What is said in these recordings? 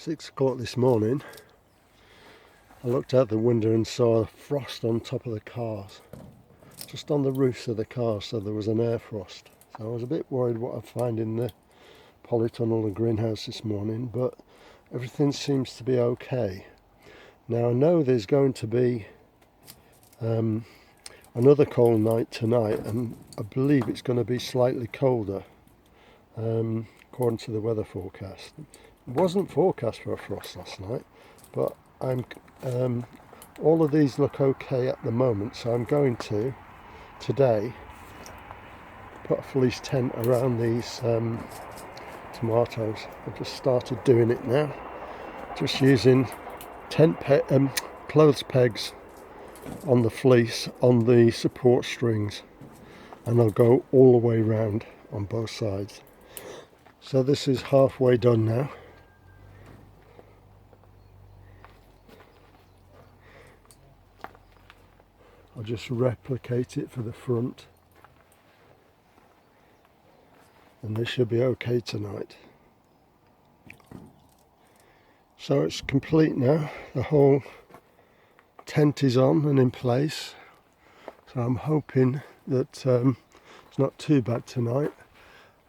6 o'clock this morning, I looked out the window and saw frost on top of the cars, just on the roofs of the cars, so there was an air frost. So I was a bit worried what I'd find in the polytunnel and greenhouse this morning, but everything seems to be okay. Now I know there's going to be another cold night tonight, and I believe it's going to be slightly colder, according to the weather forecast. It wasn't forecast for a frost last night, but all of these look okay at the moment, so I'm going to today put a fleece tent around these tomatoes. I've just started doing it now, just using clothes pegs on the fleece on the support strings, and I'll go all the way round on both sides. So this is halfway done now. I'll just replicate it for the front, and this should be okay tonight. So it's complete now. The whole tent is on and in place, so I'm hoping that it's not too bad tonight.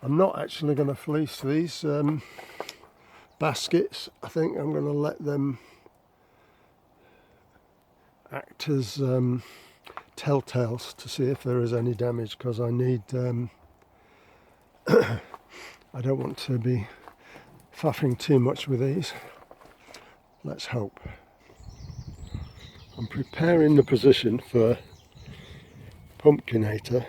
I'm not actually going to fleece these baskets. I think I'm going to let them act as telltales to see if there is any damage, because I need I don't want to be faffing too much with these. Let's hope. I'm preparing the position for pumpkinator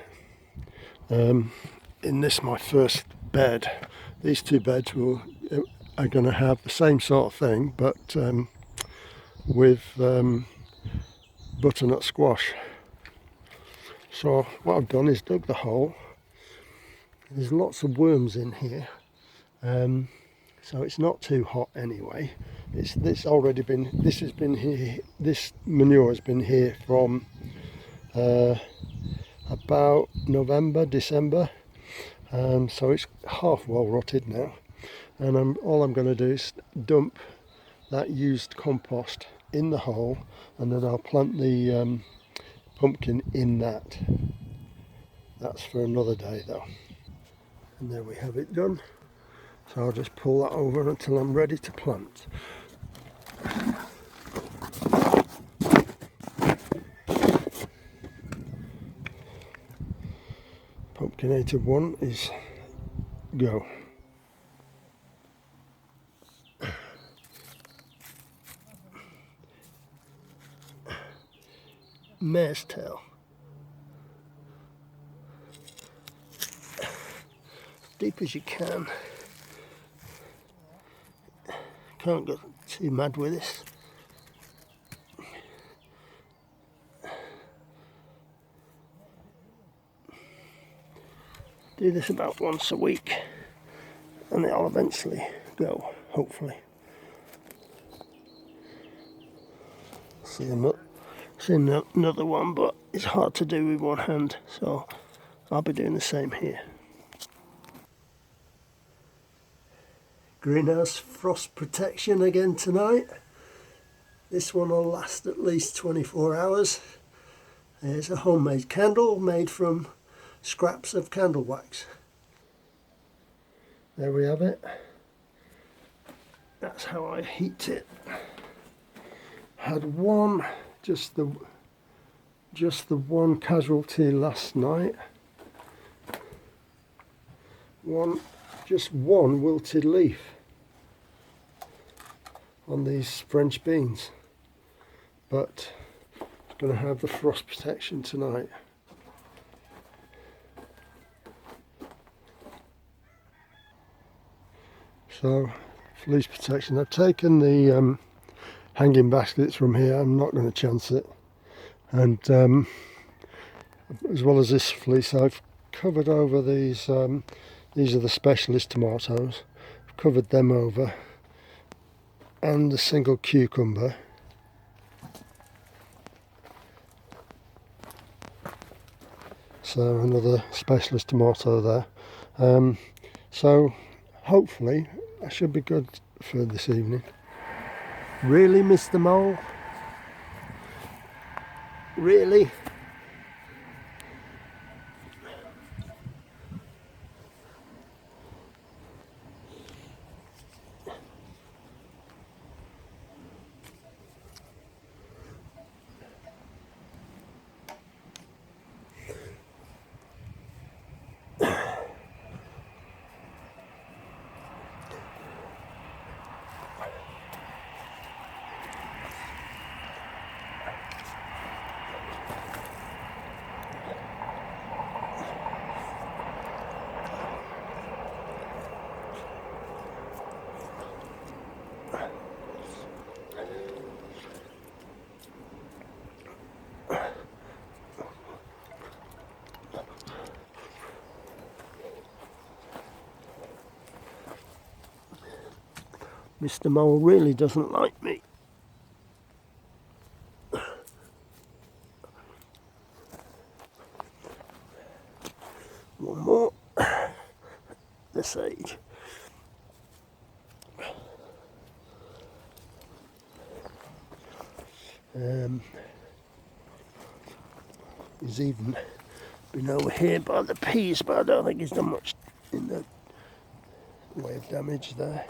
in this, my first bed. These two beds are going to have the same sort of thing, but with butternut squash. So what I've done is dug the hole. There's lots of worms in here, so it's not too hot anyway. This has been here. This manure has been here from about November, December, so it's half well rotted now. And all I'm going to do is dump that used compost in the hole, and then I'll plant the pumpkin in that. That's for another day though. And there we have it done. So I'll just pull that over until I'm ready to plant. Pumpkinator 1 is go. Mare's tail. Deep as you can. Can't go too mad with this. Do this about once a week, and it'll eventually go, hopefully. See another one, but it's hard to do with one hand, so I'll be doing the same here. Greenhouse frost protection again tonight. This one will last at least 24 hours. It's a homemade candle made from scraps of candle wax. There we have it. That's how I heat it. Had one, just the one casualty last night. Just one wilted leaf on these French beans, but it's going to have the frost protection tonight. So fleece protection. I've taken the hanging baskets from here. I'm not going to chance it, and as well as this fleece, I've covered over these. These are the specialist tomatoes. I've covered them over, and the single cucumber. So another specialist tomato there. So hopefully I should be good for this evening. Really, Mr. Mole? Really? Mr. Mole really doesn't like me. One more. This age. He's even been over here by the peas, but I don't think he's done much in the way of damage there.